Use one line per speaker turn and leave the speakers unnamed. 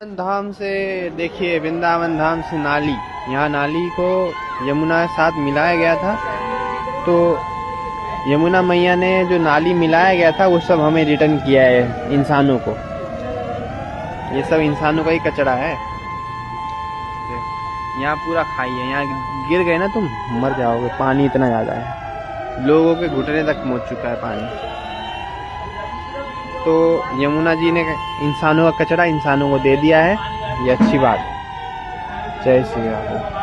वृंदावन धाम से देखिए, वृंदावन धाम से नाली, यहाँ नाली को यमुना के साथ मिलाया गया था। तो यमुना मैया ने जो नाली मिलाया गया था वो सब हमें रिटर्न किया है, इंसानों को। ये सब इंसानों का ही कचरा है। यहाँ पूरा खाई है, यहाँ गिर गए ना तुम मर जाओगे, पानी इतना ज्यादा है, लोगों के घुटने तक पहुंच चुका है पानी। तो यमुना जी ने इंसानों का कचरा इंसानों को दे दिया है, ये अच्छी बात है। जय श्री राम।